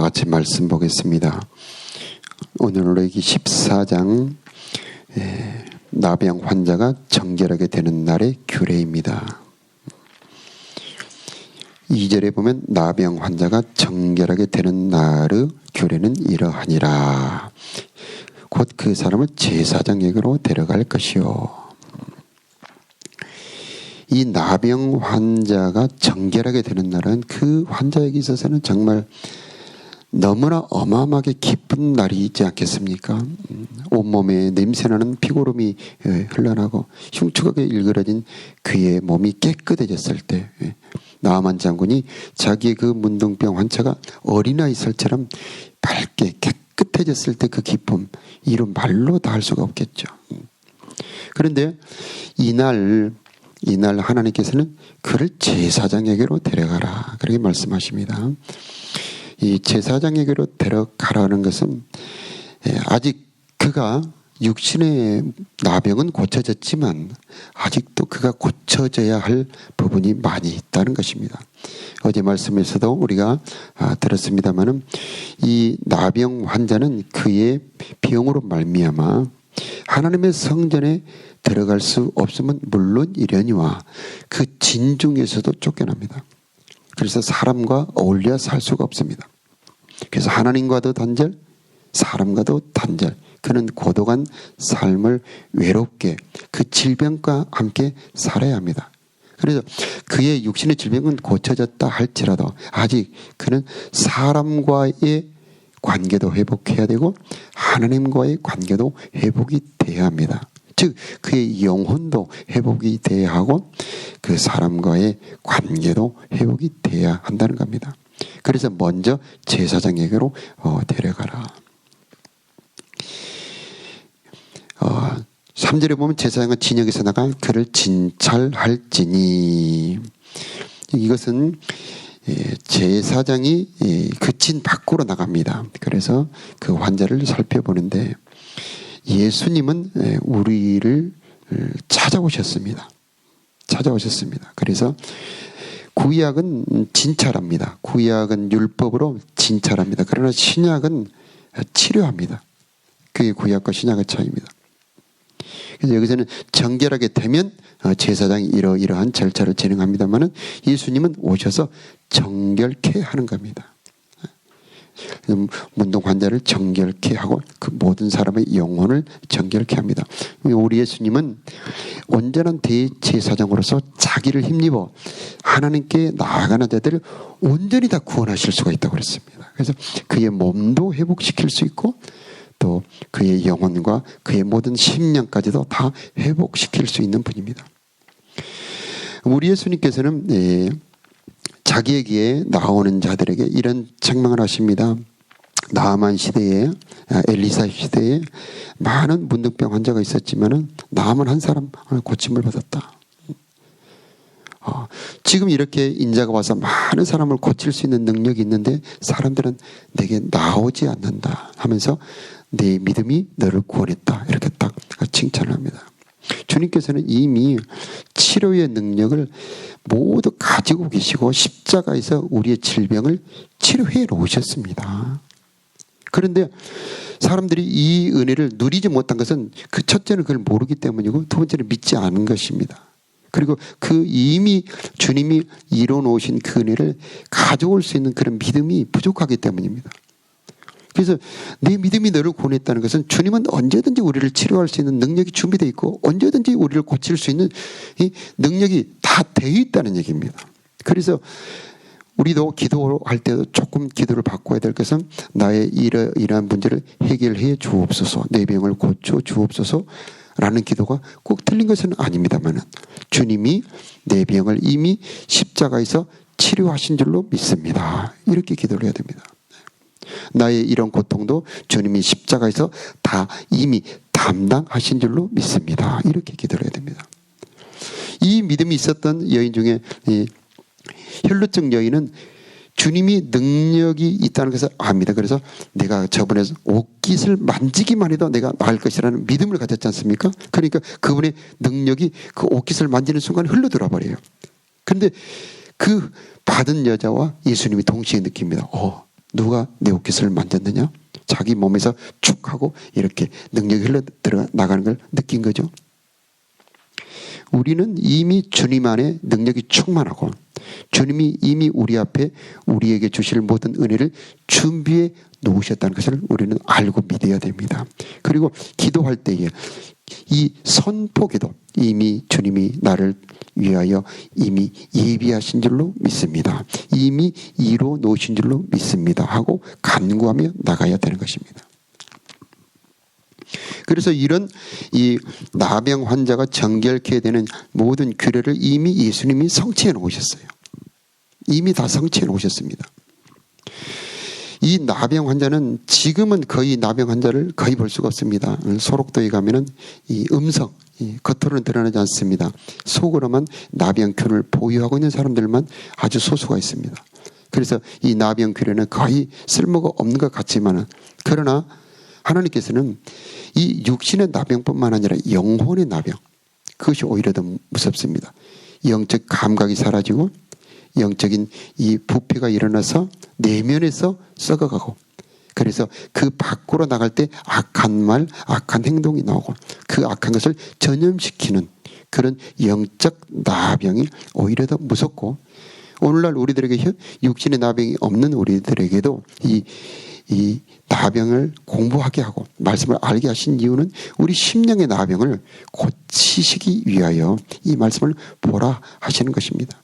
같이 말씀 보겠습니다. 오늘 레위기 14장 나병 환자가 정결하게 되는 날의 규례입니다. 2절에 보면 나병 환자가 정결하게 되는 날의 규례는 이러하니라. 곧 그 사람을 제사장에게로 데려갈 것이요. 이 나병 환자가 정결하게 되는 날은 그 환자에게 있어서는 정말 너무나 어마어마하게 기쁜 날이지 않겠습니까? 온몸에 냄새나는 피고름이 흘러나고 흉측하게 일그러진 그의 몸이 깨끗해졌을 때, 나아만 장군이 자기의 그 문둥병 환자가 어린아이 살처럼 밝게 깨끗해졌을 때 그 기쁨, 이런 말로 다 할 수가 없겠죠. 그런데 이날 하나님께서는 그를 제사장에게로 데려가라, 그렇게 말씀하십니다. 이 제사장에게로 데려가라는 것은 아직 그가 육신의 나병은 고쳐졌지만 아직도 그가 고쳐져야 할 부분이 많이 있다는 것입니다. 어제 말씀에서도 우리가 들었습니다마는 이 나병 환자는 그의 병으로 말미암아 하나님의 성전에 들어갈 수 없으면 물론 이려니와 그 진중에서도 쫓겨납니다. 그래서 사람과 어울려 살 수가 없습니다. 그래서 하나님과도 단절, 사람과도 단절. 그는 고독한 삶을 외롭게 그 질병과 함께 살아야 합니다. 그래서 그의 육신의 질병은 고쳐졌다 할지라도 아직 그는 사람과의 관계도 회복해야 되고 하나님과의 관계도 회복이 돼야 합니다. 즉 그의 영혼도 회복이 돼야 하고 그 사람과의 관계도 회복이 돼야 한다는 겁니다. 그래서 먼저 제사장에게로 데려가라. 3절에 보면 제사장은 진영에서 나가 그를 진찰할지니, 이것은 제사장이 그 진 밖으로 나갑니다. 그래서 그 환자를 살펴보는데 예수님은 우리를 찾아오셨습니다. 그래서 구약은 진찰합니다. 구약은 율법으로 진찰합니다. 그러나 신약은 치료합니다. 그게 구약과 신약의 차이입니다. 그래서 여기서는 정결하게 되면 제사장이 이러이러한 절차를 진행합니다만은 예수님은 오셔서 정결케 하는 겁니다. 문둥 환자를 정결케 하고 그 모든 사람의 영혼을 정결케 합니다. 우리 예수님은 온전한 대제사장으로서 자기를 힘입어 하나님께 나아가는 자들을 온전히 다 구원하실 수가 있다고 그랬습니다. 그래서 그의 몸도 회복시킬 수 있고 또 그의 영혼과 그의 모든 심령까지도 다 회복시킬 수 있는 분입니다. 우리 예수님께서는 자기에게 나오는 자들에게 이런 책망을 하십니다. 나아만 시대에, 엘리사 시대에 많은 문둥병 환자가 있었지만은 나아만 한 사람 고침을 받았다. 지금 이렇게 인자가 와서 많은 사람을 고칠 수 있는 능력이 있는데 사람들은 내게 나오지 않는다 하면서 내 믿음이 너를 구원했다, 이렇게 딱 칭찬을 합니다. 주님께서는 이미 치료의 능력을 모두 가지고 계시고 십자가에서 우리의 질병을 치료해 놓으셨습니다. 그런데 사람들이 이 은혜를 누리지 못한 것은 그 첫째는 그걸 모르기 때문이고 두 번째는 믿지 않은 것입니다. 그리고 그 이미 주님이 이뤄놓으신 그 은혜를 가져올 수 있는 그런 믿음이 부족하기 때문입니다. 그래서 내 믿음이 너를 구원했다는 것은 주님은 언제든지 우리를 치료할 수 있는 능력이 준비되어 있고 언제든지 우리를 고칠 수 있는 이 능력이 다 되어 있다는 얘기입니다. 그래서 우리도 기도할 때도 조금 기도를 바꿔야 될 것은 나의 이러한 문제를 해결해 주옵소서, 내 병을 고쳐 주옵소서 라는 기도가 꼭 틀린 것은 아닙니다만 주님이 내 병을 이미 십자가에서 치료하신 줄로 믿습니다. 이렇게 기도를 해야 됩니다. 나의 이런 고통도 주님이 십자가에서 다 이미 담당하신 줄로 믿습니다. 이렇게 기도를 해야 됩니다. 이 믿음이 있었던 여인 중에 혈루증 여인은 주님이 능력이 있다는 것을 압니다. 그래서 내가 저번에 옷깃을 만지기만 해도 내가 나을 것이라는 믿음을 가졌지 않습니까? 그러니까 그분의 능력이 그 옷깃을 만지는 순간 흘러들어 버려요. 그런데 그 받은 여자와 예수님이 동시에 느낍니다. 누가 내 옷깃을 만졌느냐? 자기 몸에서 축 하고 이렇게 능력이 흘러 들어나가는 걸 느낀 거죠. 우리는 이미 주님 안에 능력이 충만하고 주님이 이미 우리 앞에 우리에게 주실 모든 은혜를 준비해 놓으셨다는 것을 우리는 알고 믿어야 됩니다. 그리고 기도할 때에 이 선포기도 이미 주님이 나를 위하여 이미 예비하신 줄로 믿습니다. 이미 이루어 놓으신 줄로 믿습니다 하고 간구하며 나가야 되는 것입니다. 그래서 이런 이 나병 환자가 정결케 되는 모든 규례를 이미 예수님이 성취해 놓으셨어요. 이미 다 성취해 놓으셨습니다. 이 나병 환자는 지금은 거의 나병 환자를 거의 볼 수가 없습니다. 소록도에 가면은 이 음성, 겉으로는 드러나지 않습니다. 속으로만 나병균을 보유하고 있는 사람들만 아주 소수가 있습니다. 그래서 이 나병균에는 거의 쓸모가 없는 것 같지만은 그러나 하나님께서는 이 육신의 나병뿐만 아니라 영혼의 나병, 그것이 오히려 더 무섭습니다. 영적 감각이 사라지고 영적인 이 부패가 일어나서 내면에서 썩어가고, 그래서 그 밖으로 나갈 때 악한 말, 악한 행동이 나오고 그 악한 것을 전염시키는 그런 영적 나병이 오히려 더 무섭고, 오늘날 우리들에게 육신의 나병이 없는 우리들에게도 이 나병을 공부하게 하고 말씀을 알게 하신 이유는 우리 심령의 나병을 고치시기 위하여 이 말씀을 보라 하시는 것입니다.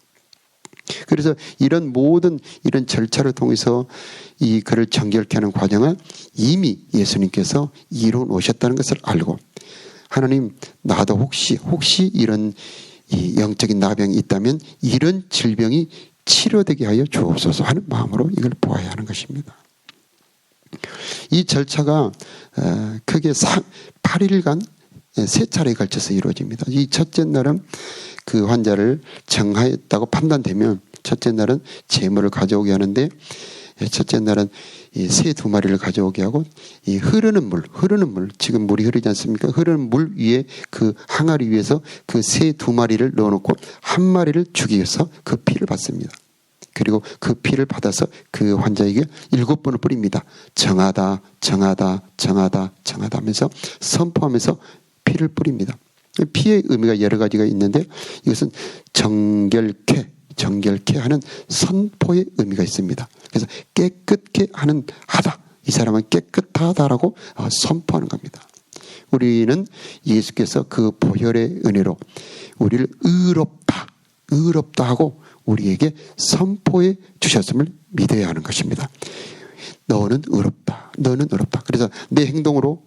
그래서 이런 모든 이런 절차를 통해서 이 그를 정결케 하는 과정을 이미 예수님께서 이루어 놓으셨다는 것을 알고, 하나님, 나도 혹시 이런 이 영적인 나병이 있다면 이런 질병이 치료되게 하여 주옵소서 하는 마음으로 이걸 보아야 하는 것입니다. 이 절차가 크게 8일간 세 차례에 걸쳐서 이루어집니다. 이 첫째 날은 그 환자를 정하였다고 판단되면 첫째 날은 제물을 가져오게 하는데, 첫째 날은 새 2마리를 가져오게 하고, 이 흐르는 물, 지금 물이 흐르지 않습니까? 흐르는 물 위에 그 항아리 위에서 그 새 2마리를 넣어놓고 1마리를 죽여서 그 피를 받습니다. 그리고 그 피를 받아서 그 환자에게 7번을 뿌립니다. 정하다, 정하다, 정하다, 정하다 하면서 선포하면서 피를 뿌립니다. 피의 의미가 여러 가지가 있는데 이것은 정결케 하는 선포의 의미가 있습니다. 그래서 깨끗게 하다. 이 사람은 깨끗하다라고 선포하는 겁니다. 우리는 예수께서 그 보혈의 은혜로 우리를 의롭다 하고 우리에게 선포해 주셨음을 믿어야 하는 것입니다. 너는 의롭다. 너는 의롭다. 그래서 내 행동으로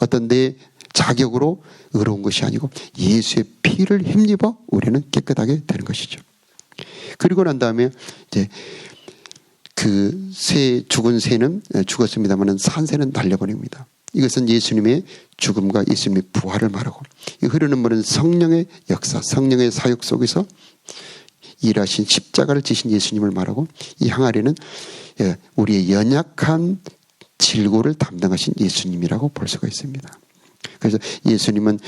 어떤 내 자격으로 의로운 것이 아니고 예수의 피를 힘입어 우리는 깨끗하게 되는 것이죠. 그리고 난 다음에 이제 그 죽은 새는 죽었습니다만 산 새는 날려버립니다. 이것은 예수님의 죽음과 예수님의 부활을 말하고, 이 흐르는 물은 성령의 역사, 성령의 사역 속에서 일하신 십자가를 지신 예수님을 말하고, 이 항아리는 우리의 연약한 질고를 담당하신 예수님이라고 볼 수가 있습니다. 그래서 예수님은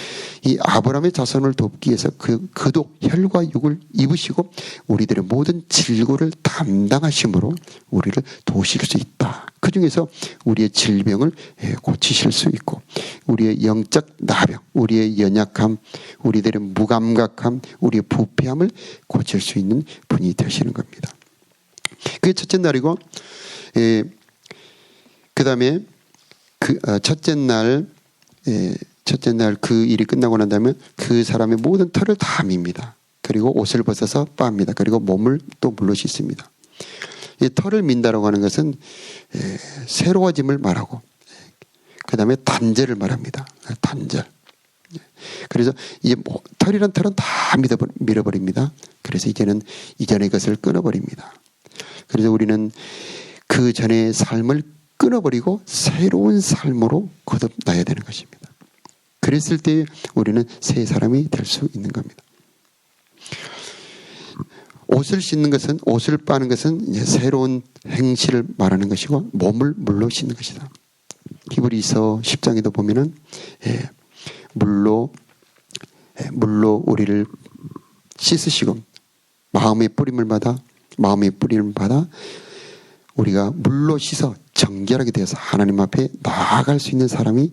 이 아브라함의 자손을 돕기 위해서 그도 혈과 육을 입으시고 우리들의 모든 질고를 담당하심으로 우리를 도우실 수 있다. 그 중에서 우리의 질병을 고치실 수 있고, 우리의 영적 나병, 우리의 연약함, 우리들의 무감각함, 우리의 부패함을 고칠 수 있는 분이 되시는 겁니다. 그게 첫째 날이고, 그 다음에 첫째 날 그 일이 끝나고 난 다음에 그 사람의 모든 털을 다 밉니다. 그리고 옷을 벗어서 빱니다. 그리고 몸을 또 물로 씻습니다. 이 털을 민다라고 하는 것은 새로워짐을 말하고, 그 다음에 단절을 말합니다. 단절. 그래서 이제 털이란 털은 다 밀어버립니다. 그래서 이제는 이전의 것을 끊어버립니다. 그래서 우리는 그 전의 삶을 끊어버리고 새로운 삶으로 거듭나야 되는 것입니다. 그랬을 때 우리는 새 사람이 될 수 있는 겁니다. 옷을 씻는 것은, 옷을 빠는 것은 이제 새로운 행실을 말하는 것이고, 몸을 물로 씻는 것이다. 히브리서 10장에도 보면은 물로 우리를 씻으시고 마음의 뿌림을 받아 우리가 물로 씻어 정결하게 되어서 하나님 앞에 나아갈 수 있는 사람이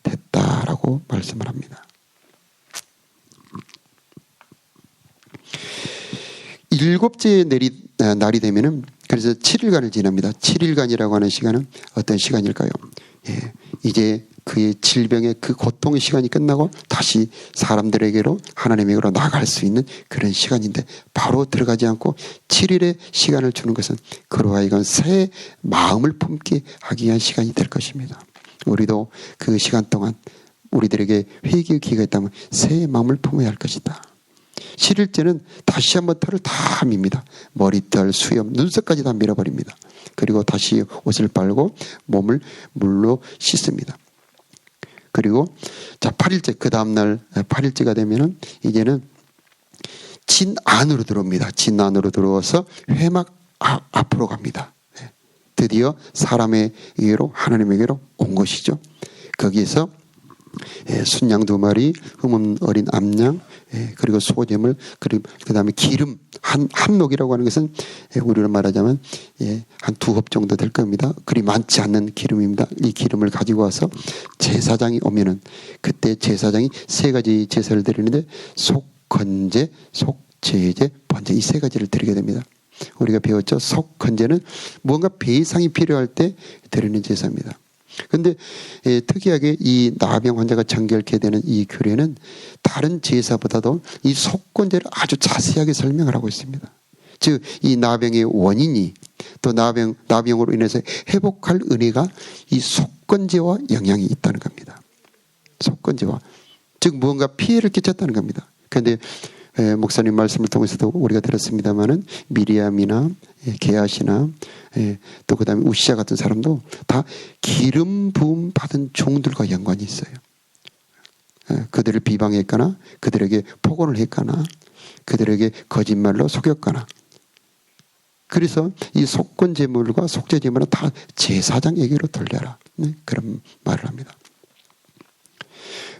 됐다라고 말씀을 합니다. 일곱째 날이 되면은 그래서 7일간을 지납니다. 7일간이라고 하는 시간은 어떤 시간일까요? 이제 그의 질병의 그 고통의 시간이 끝나고 다시 사람들에게로 하나님에게로 나갈 수 있는 그런 시간인데 바로 들어가지 않고 7일의 시간을 주는 것은 그로 하여금 새 마음을 품게 하기 위한 시간이 될 것입니다. 우리도 그 시간 동안 우리들에게 회개의 기회가 있다면 새 마음을 품어야 할 것이다. 7일째는 다시 한번 털을 다 밉니다. 머리털, 수염, 눈썹까지 다 밀어버립니다. 그리고 다시 옷을 빨고 몸을 물로 씻습니다. 그리고 자 8일째 그 다음날 8일째가 되면은 이제는 진 안으로 들어옵니다. 진 안으로 들어와서 회막 앞으로 갑니다. 드디어 사람에게로 하나님에게로 온 것이죠. 거기에서 순양 2마리, 흠은 어린 암양, 그리고 소재물, 그리고 그 다음에 기름 한 녹이라고 하는 것은 우리로 말하자면 한 2홉 정도 될 겁니다. 그리 많지 않는 기름입니다. 이 기름을 가지고 와서 제사장이 오면은 그때 제사장이 3가지 제사를 드리는데 속건제, 속제제, 번제 이 3가지를 드리게 됩니다. 우리가 배웠죠. 속건제는 무언가 배상이 필요할 때 드리는 제사입니다. 그런데 특이하게 이 나병 환자가 정결케 되는 이 규례는 다른 제사보다도 이 속건제를 아주 자세하게 설명을 하고 있습니다. 즉 이 나병의 원인이 또 나병으로 인해서 회복할 은혜가 이 속건제와 영향이 있다는 겁니다. 속건제와 즉 무언가 피해를 끼쳤다는 겁니다. 그런데 목사님 말씀을 통해서도 우리가 들었습니다마는 미리암이나 게하시나 또 그 다음에 우시아 같은 사람도 다 기름 부음 받은 종들과 연관이 있어요. 그들을 비방했거나 그들에게 폭언을 했거나 그들에게 거짓말로 속였거나 그래서 이 속건제물과 속죄제물은 다 제사장에게로 돌려라 그런 말을 합니다.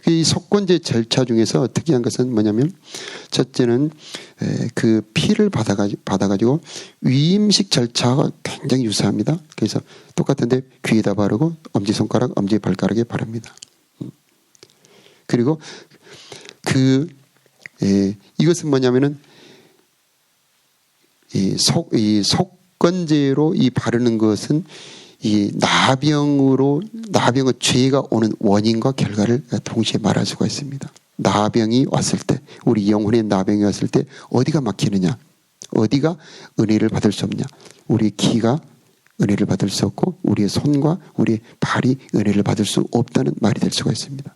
이 속건제 절차 중에서 특이한 것은 뭐냐면 첫째는 그 피를 받아가지고 위임식 절차가 굉장히 유사합니다. 그래서 똑같은데 귀에다 바르고 엄지손가락, 엄지발가락에 바릅니다. 그리고 이것은 뭐냐면은 이 속건제로 이 바르는 것은 이 나병의 죄가 오는 원인과 결과를 동시에 말할 수가 있습니다. 나병이 왔을 때, 우리 영혼의 나병이 왔을 때 어디가 막히느냐? 어디가 은혜를 받을 수 없냐? 우리 귀가 은혜를 받을 수 없고 우리의 손과 우리의 발이 은혜를 받을 수 없다는 말이 될 수가 있습니다.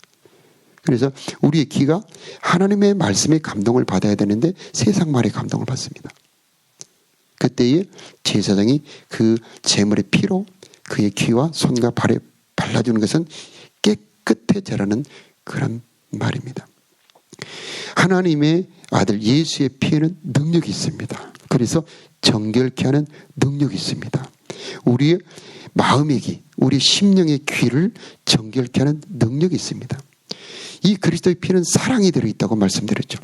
그래서 우리의 귀가 하나님의 말씀에 감동을 받아야 되는데 세상 말에 감동을 받습니다. 그때에 제사장이 그 제물의 피로 그의 귀와 손과 발에 발라주는 것은 깨끗해져라는 그런 말입니다. 하나님의 아들 예수의 피에는 능력이 있습니다. 그래서 정결케 하는 능력이 있습니다. 우리의 마음의 귀, 우리 심령의 귀를 정결케 하는 능력이 있습니다. 이 그리스도의 피는 사랑이 들어있다고 말씀드렸죠.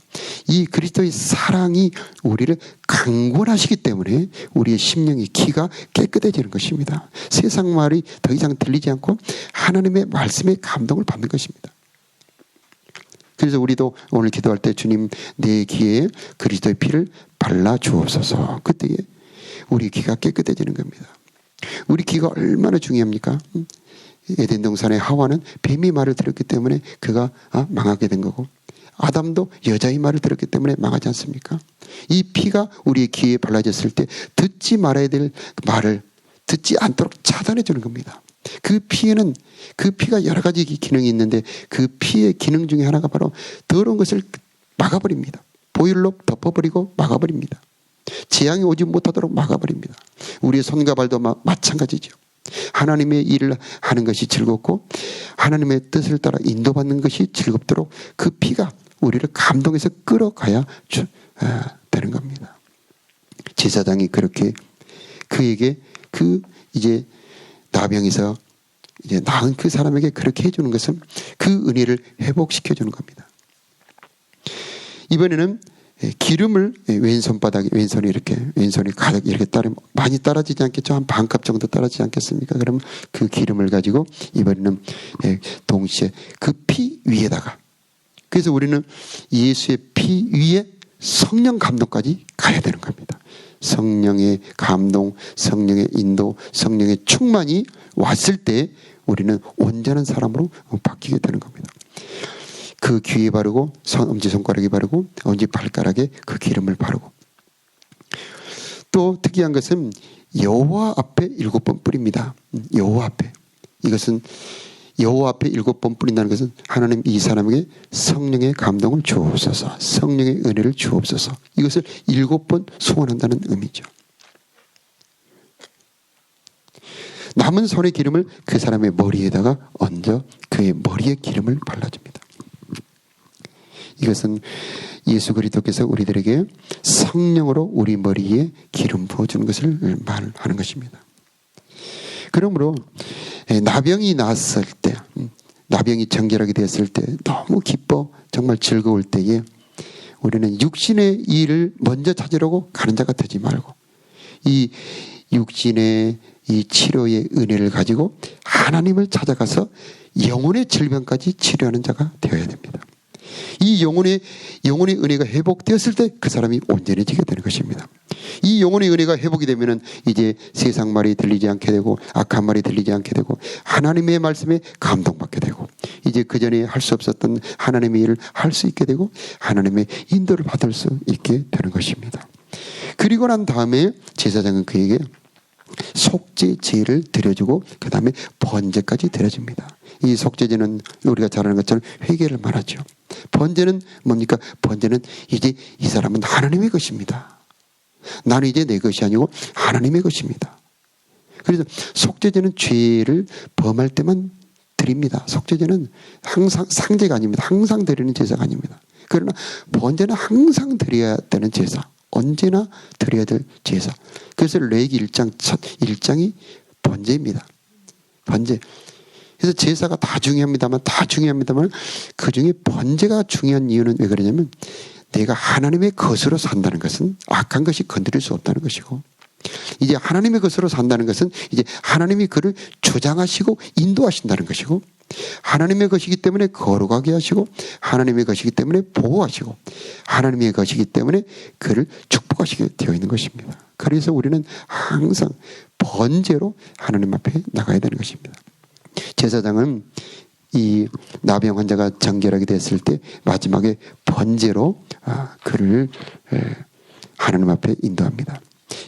이 그리스도의 사랑이 우리를 강권하시기 때문에 우리의 심령의 귀가 깨끗해지는 것입니다. 세상 말이 더 이상 들리지 않고 하나님의 말씀에 감동을 받는 것입니다. 그래서 우리도 오늘 기도할 때 주님 내 귀에 그리스도의 피를 발라주옵소서. 그때에 우리 귀가 깨끗해지는 겁니다. 우리 귀가 얼마나 중요합니까? 에덴 동산의 하와는 뱀의 말을 들었기 때문에 그가 망하게 된 거고 아담도 여자의 말을 들었기 때문에 망하지 않습니까? 이 피가 우리의 귀에 발라졌을 때 듣지 말아야 될 말을 듣지 않도록 차단해 주는 겁니다. 그 피가 여러 가지 기능이 있는데 그 피의 기능 중에 하나가 바로 더러운 것을 막아버립니다. 보일로 덮어버리고 막아버립니다. 재앙이 오지 못하도록 막아버립니다. 우리의 손과 발도 마찬가지죠. 하나님의 일을 하는 것이 즐겁고 하나님의 뜻을 따라 인도받는 것이 즐겁도록 그 피가 우리를 감동해서 끌어가야 되는 겁니다. 제사장이 그렇게 그에게 이제 나병에서 이제 나은 그 사람에게 그렇게 해주는 것은 그 은혜를 회복시켜주는 겁니다. 이번에는 기름을 왼손바닥에 왼손이 이렇게 왼손이 가득 이렇게 많이 따라지지 않겠죠? 한 반컵 정도 따라지지 않겠습니까? 그럼 그 기름을 가지고 이번에는 동시에 그 피 위에다가, 그래서 우리는 예수의 피 위에 성령 감동까지 가야 되는 겁니다. 성령의 감동, 성령의 인도, 성령의 충만이 왔을 때 우리는 온전한 사람으로 바뀌게 되는 겁니다. 그 귀에 바르고 엄지손가락에 바르고 엄지발가락에 그 기름을 바르고, 또 특이한 것은 여호와 앞에 7번 뿌립니다. 여호와 앞에. 이것은 여호와 앞에 7번 뿌린다는 것은 하나님 이 사람에게 성령의 감동을 주옵소서, 성령의 은혜를 주옵소서, 이것을 7번 소원한다는 의미죠. 남은 손의 기름을 그 사람의 머리에다가 얹어 그의 머리에 기름을 발라줍니다. 이것은 예수 그리스도께서 우리들에게 성령으로 우리 머리에 기름 부어주는 것을 말하는 것입니다. 그러므로 나병이 났을 때, 나병이 정결하게 되었을 때 너무 기뻐 정말 즐거울 때에 우리는 육신의 일을 먼저 찾으려고 가는 자가 되지 말고 이 육신의 이 치료의 은혜를 가지고 하나님을 찾아가서 영혼의 질병까지 치료하는 자가 되어야 됩니다. 이 영혼의 은혜가 회복되었을 때 그 사람이 온전해지게 되는 것입니다. 이 영혼의 은혜가 회복이 되면은 이제 세상 말이 들리지 않게 되고 악한 말이 들리지 않게 되고 하나님의 말씀에 감동받게 되고 이제 그전에 할 수 없었던 하나님의 일을 할 수 있게 되고 하나님의 인도를 받을 수 있게 되는 것입니다. 그리고 난 다음에 제사장은 그에게 속죄제를 드려주고 그 다음에 번제까지 드려줍니다. 이 속죄제는 우리가 잘 아는 것처럼 회개를 말하죠. 번제는 뭡니까? 번제는 이제 이 사람은 하나님의 것입니다. 나는 이제 내 것이 아니고 하나님의 것입니다. 그래서 속죄제는 죄를 범할 때만 드립니다. 속죄제는 항상 상제가 아닙니다. 항상 드리는 제사가 아닙니다. 그러나 번제는 항상 드려야 되는 제사. 언제나 드려야 될 제사. 그래서 레위기 1장 첫 1장이 번제입니다. 번제. 그래서 제사가 다 중요합니다만 그 중에 번제가 중요한 이유는 왜 그러냐면 내가 하나님의 것으로 산다는 것은 악한 것이 건드릴 수 없다는 것이고 이제 하나님의 것으로 산다는 것은 이제 하나님이 그를 주장하시고 인도하신다는 것이고 하나님의 것이기 때문에 거룩하게 하시고 하나님의 것이기 때문에 보호하시고 하나님의 것이기 때문에 그를 축복하시게 되어 있는 것입니다. 그래서 우리는 항상 번제로 하나님 앞에 나가야 되는 것입니다. 제사장은 이 나병 환자가 정결하게 됐을 때 마지막에 번제로 그를 하나님 앞에 인도합니다.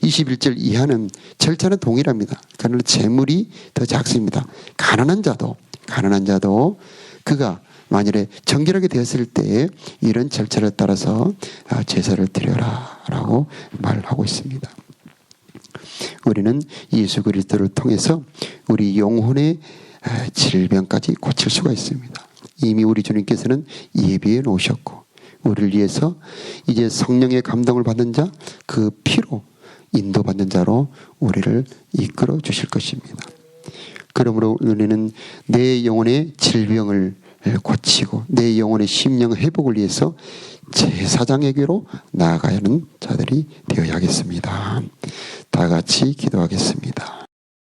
21절 이하는 절차는 동일합니다. 그러나 재물이 더 작습니다. 가난한 자도 그가 만일에 정결하게 되었을 때 이런 절차를 따라서 제사를 드려라 라고 말하고 있습니다. 우리는 예수 그리스도를 통해서 우리 영혼의 질병까지 고칠 수가 있습니다. 이미 우리 주님께서는 예비해 놓으셨고 우리를 위해서 이제 성령의 감동을 받는 자, 그 피로 인도받는 자로 우리를 이끌어 주실 것입니다. 그러므로 우리는 내 영혼의 질병을 고치고 내 영혼의 심령 회복을 위해서 제사장에게로 나아가야 하는 자들이 되어야겠습니다. 다 같이 기도하겠습니다.